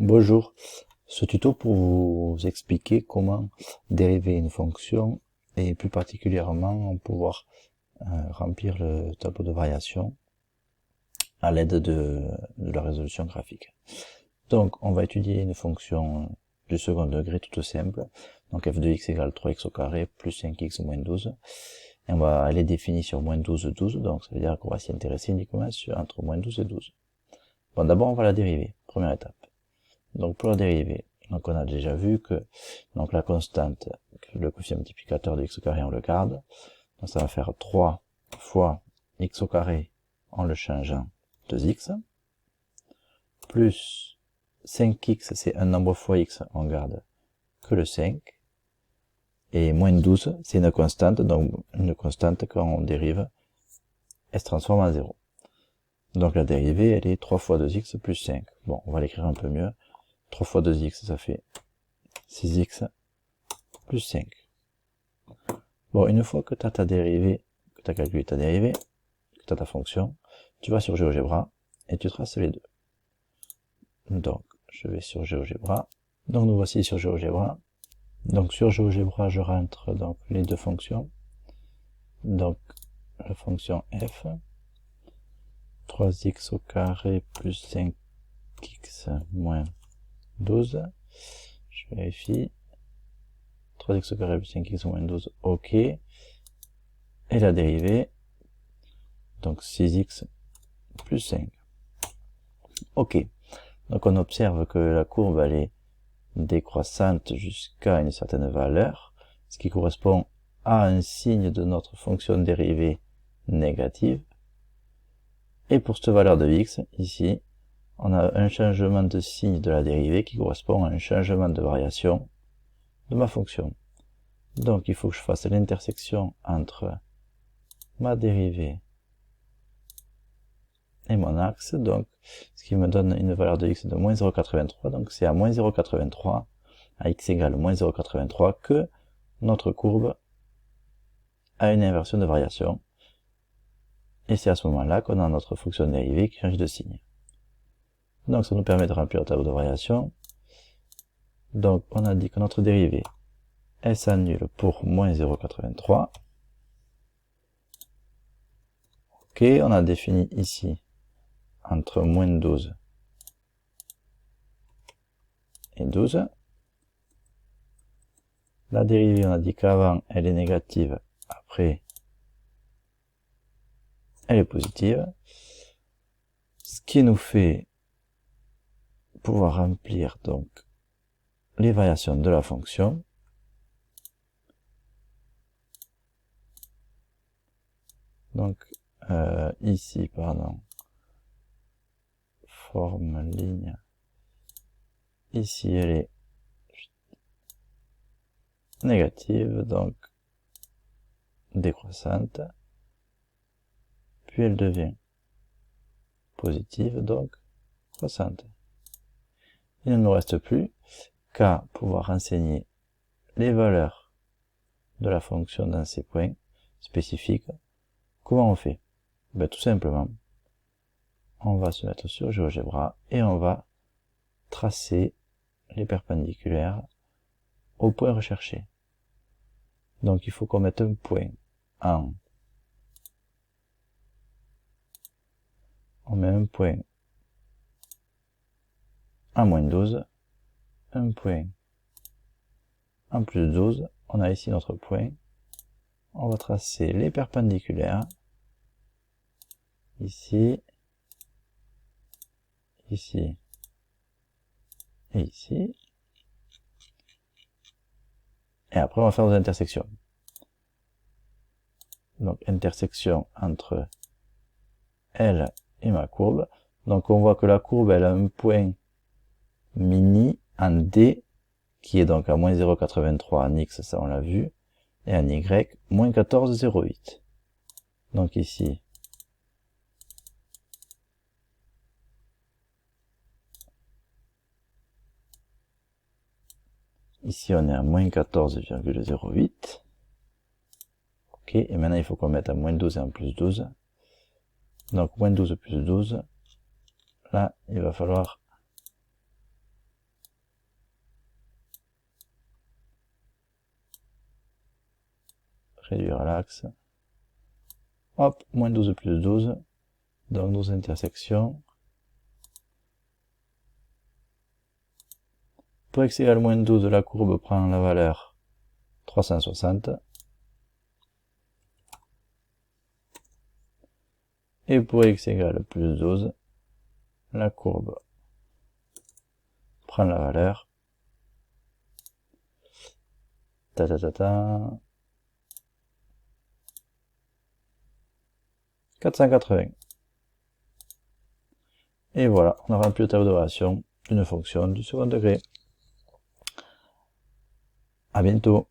Bonjour, ce tuto pour vous expliquer comment dériver une fonction et plus particulièrement pouvoir remplir le tableau de variation à l'aide de la résolution graphique. Donc on va étudier une fonction du second degré toute simple, donc f de x égale 3x au carré plus 5x moins 12, et elle est définie sur moins 12, 12, donc ça veut dire qu'on va s'y intéresser uniquement entre moins 12 et 12. Bon, d'abord on va la dériver, première étape. Donc pour la dériver, donc on a déjà vu que donc la constante, le coefficient multiplicateur de x au carré, on le garde. Donc ça va faire 3 fois x au carré en le changeant 2x, plus 5x, c'est un nombre fois x, on garde que le 5, et moins 12, c'est une constante, donc une constante quand on dérive, elle se transforme en 0. Donc la dérivée, elle est 3 fois 2x plus 5. Bon, on va l'écrire un peu mieux. 3 fois 2x, ça fait 6x plus 5. Bon, une fois que tu as ta dérivée, que tu as calculé ta dérivée, que tu as ta fonction, tu vas sur GeoGebra et tu traces les deux. Donc, je vais sur GeoGebra. Donc, nous voici sur GeoGebra. Donc, sur GeoGebra, je rentre donc les deux fonctions. Donc, la fonction f, 3x au carré plus 5x moins 12. Je vérifie. 3x au carré plus 5x moins 12, ok. Et la dérivée, donc 6x plus 5. Ok. Donc on observe que la courbe elle est décroissante jusqu'à une certaine valeur, ce qui correspond à un signe de notre fonction dérivée négative. Et pour cette valeur de x, ici, on a un changement de signe de la dérivée qui correspond à un changement de variation de ma fonction. Donc il faut que je fasse l'intersection entre ma dérivée et mon axe, donc ce qui me donne une valeur de x de moins 0,83, donc c'est à moins 0,83, à x égale moins 0,83, que notre courbe a une inversion de variation, et c'est à ce moment-là qu'on a notre fonction dérivée qui change de signe. Donc ça nous permet de remplir le tableau de variation. Donc on a dit que notre dérivée, elle s'annule pour moins 0,83. Ok, on a défini ici entre moins 12 et 12. La dérivée, on a dit qu'avant, elle est négative, après, elle est positive. Ce qui nous fait pouvoir remplir donc les variations de la fonction. Donc, ici, pardon, forme ligne. Ici, elle est négative, donc décroissante. Puis elle devient positive, donc croissante. Il ne nous reste plus qu'à pouvoir renseigner les valeurs de la fonction dans ces points spécifiques. Comment on fait? Ben, tout simplement, on va se mettre sur GeoGebra et on va tracer les perpendiculaires au point recherché. Donc il faut qu'on mette un point en... On met un point en moins 12, un point en plus 12, on a ici notre point. On va tracer les perpendiculaires, ici, ici, et ici. Et après on va faire nos intersections. Donc intersection entre elle et ma courbe. Donc on voit que la courbe elle a un point mini en D qui est donc à moins 0,83 en X, ça on l'a vu, et en Y, moins 14,08. Donc ici, on est à moins 14,08. Ok, et maintenant il faut qu'on mette à moins 12 et en plus 12. Donc moins 12 plus 12, là il va falloir réduire à l'axe. Hop, moins 12 plus 12. Donc nos intersections. Pour x égale moins 12, la courbe prend la valeur 360. Et pour x égale plus 12, la courbe prend la valeur 480. Et voilà, on a rempli le tableau de relation d'une fonction du second degré. À bientôt.